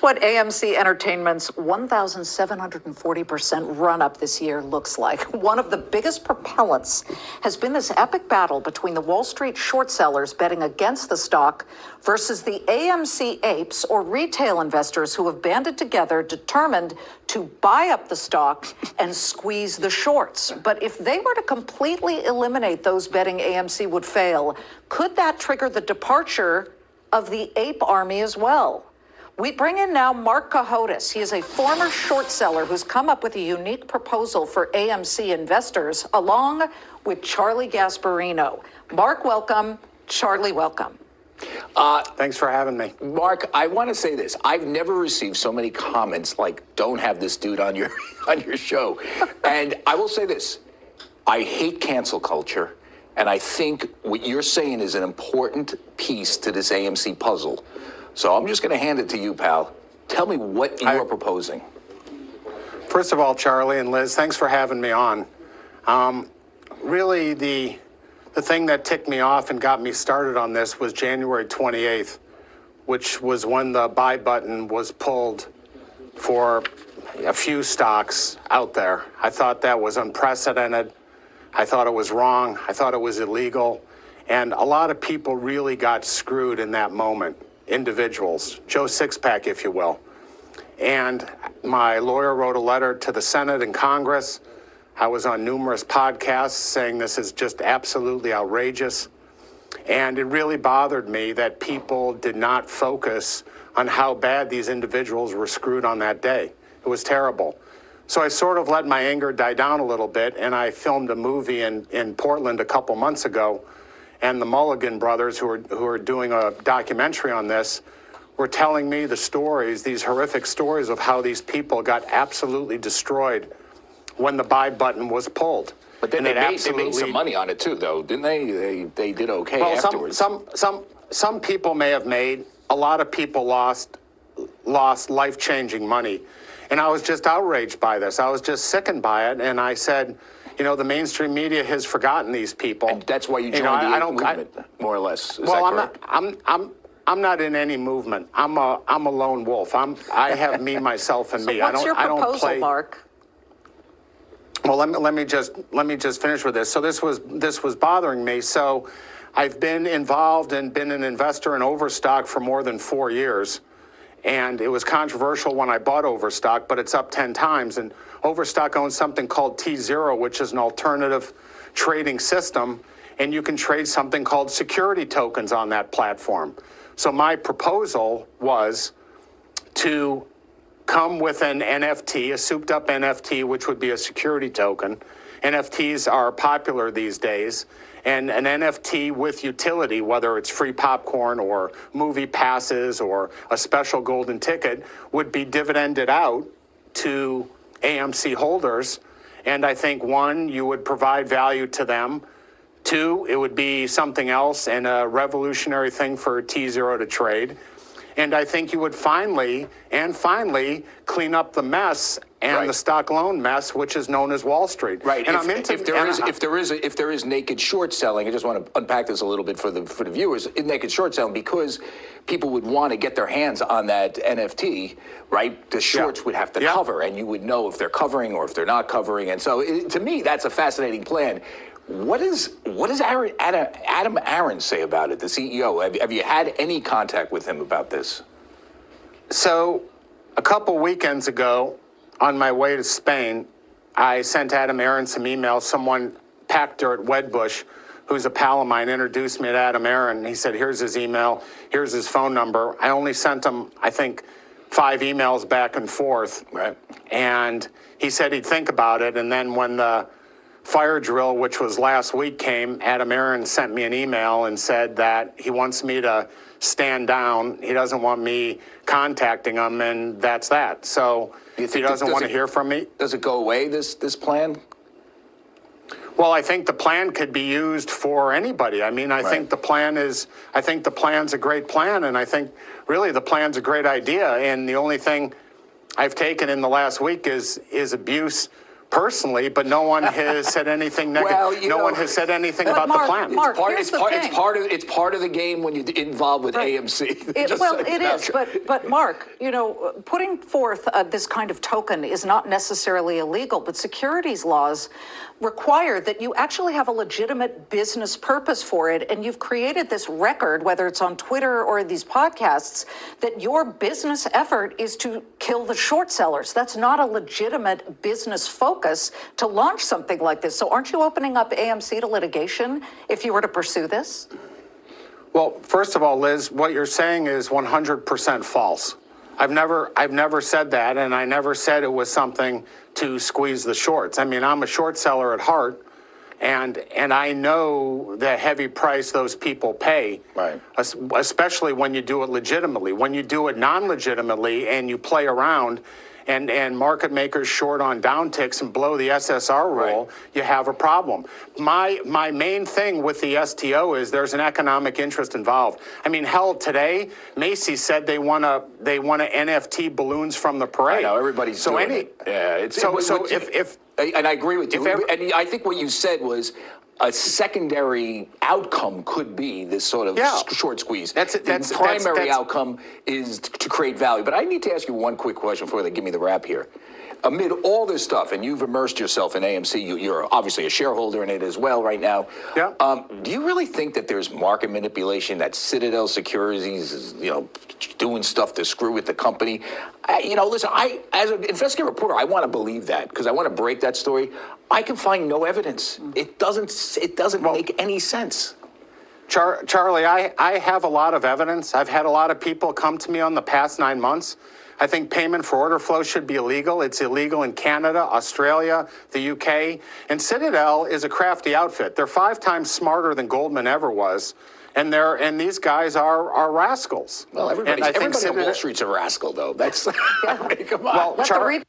what AMC Entertainment's 1,740% run-up this year looks like. One of the biggest propellants has been this epic battle between the Wall Street short sellers betting against the stock versus the AMC Apes, or retail investors who have banded together, determined to buy up the stock and squeeze the shorts. But if they were to completely eliminate those betting AMC would fail, could that trigger the departure of the ape army as well? We bring in now Marc Cohodes. He is a former short seller who's come up with a unique proposal for AMC investors, along with Charlie Gasparino. Marc, welcome. Charlie, welcome. Thanks for having me. Marc, I want to say this. I've never received so many comments like, don't have this dude on your show. And I will say this. I hate cancel culture. And I think what you're saying is an important piece to this AMC puzzle. So I'm just going to hand it to you, pal. Tell me what you're proposing. First of all, Charlie and Liz, thanks for having me on. Really, the thing that ticked me off and got me started on this was January 28th, which was when the buy button was pulled for a few stocks out there. I thought that was unprecedented. I thought it was wrong. I thought it was illegal. And a lot of people really got screwed in that moment. Individuals, Joe Sixpack, if you will. And my lawyer wrote a letter to the Senate and Congress. I was on numerous podcasts saying this is just absolutely outrageous. And it really bothered me that people did not focus on how bad these individuals were screwed on that day. It was terrible. So I sort of let my anger die down a little bit, and I filmed a movie in Portland a couple months ago. And the Mulligan brothers, who are doing a documentary on this, were telling me the stories, these horrific stories of how these people got absolutely destroyed when the buy button was pulled. But then they made some money on it too, though, didn't they? They did okay afterwards. Some people may have made. A lot of people lost life-changing money. And I was just outraged by this. I was just sickened by it. And I said, you know, the mainstream media has forgotten these people. And that's why you joined the movement, more or less. Is that correct? I'm not in any movement. I'm a lone wolf. I have me, myself, and me. What's your proposal, Marc? Well, let me just finish with this. So this was bothering me. So I've been involved and been an investor in Overstock for more than 4 years. And it was controversial when I bought Overstock, but it's up 10 times. And Overstock owns something called T0, which is an alternative trading system. And you can trade something called security tokens on that platform. So my proposal was to come with an NFT, a souped up NFT, which would be a security token. NFTs are popular these days. And an NFT with utility, whether it's free popcorn or movie passes or a special golden ticket, would be dividended out to AMC holders. And I think, one, you would provide value to them. Two, it would be something else and a revolutionary thing for T0 to trade. And I think you would finally clean up the mess and the stock loan mess, which is known as Wall Street. Right. And if there is naked short selling, I just want to unpack this a little bit for the viewers. Naked short selling, because people would want to get their hands on that NFT, right? The shorts would have to cover, and you would know if they're covering or if they're not covering. And so, to me, that's a fascinating plan. What does Adam Aron say about it, the CEO? Have you had any contact with him about this? So a couple weekends ago, on my way to Spain, I sent Adam Aron some emails. Someone, Pachter at Wedbush, who's a pal of mine, introduced me to Adam Aron. He said, here's his email, here's his phone number. I only sent him, I think, 5 emails back and forth. Right. And he said he'd think about it. And then when the fire drill, which was last week, came, Adam Aron sent me an email and said that he wants me to stand down. He doesn't want me contacting him, and that's that. So if he doesn't want to hear from me. Does it go away, this plan? Well, I think the plan could be used for anybody. I mean, I think the plan's a great plan, and I think really the plan's a great idea. And the only thing I've taken in the last week is abuse personally, but no one has said anything negative. Well, no one has said anything about Mark, the plan. Mark, It's part of the game when you're involved with AMC. It is, but Mark, putting forth this kind of token is not necessarily illegal, but securities laws require that you actually have a legitimate business purpose for it, and you've created this record, whether it's on Twitter or these podcasts, that your business effort is to kill the short sellers. That's not a legitimate business focus to launch something like this. So aren't you opening up AMC to litigation if you were to pursue this? Well, first of all, Liz, what you're saying is 100% false. I've never said that, and I never said it was something to squeeze the shorts. I mean, I'm a short seller at heart, and I know the heavy price those people pay, right? Especially when you do it legitimately. When you do it non-legitimately and you play around, and market makers short on downticks and blow the SSR rule, you have a problem. My main thing with the STO is there's an economic interest involved. I mean, hell, today Macy's said they want to NFT balloons from the parade. I know, everybody's doing it. Yeah, and I agree with you. And I think what you said was a secondary outcome could be this sort of short squeeze. The primary outcome is to create value. But I need to ask you one quick question before they give me the wrap here. Amid all this stuff, and you've immersed yourself in AMC, you're obviously a shareholder in it as well right now. Yeah. Do you really think that there's market manipulation, that Citadel Securities is, doing stuff to screw with the company? Listen, as an investigative reporter, I want to believe that because I want to break that story. I can find no evidence. It doesn't make any sense. Charlie, I have a lot of evidence. I've had a lot of people come to me on the past 9 months. I think payment for order flow should be illegal. It's illegal in Canada, Australia, the UK. And Citadel is a crafty outfit. They're 5 times smarter than Goldman ever was. And these guys are rascals. Well, everybody on Wall Street's a rascal, though. That's come on. Well,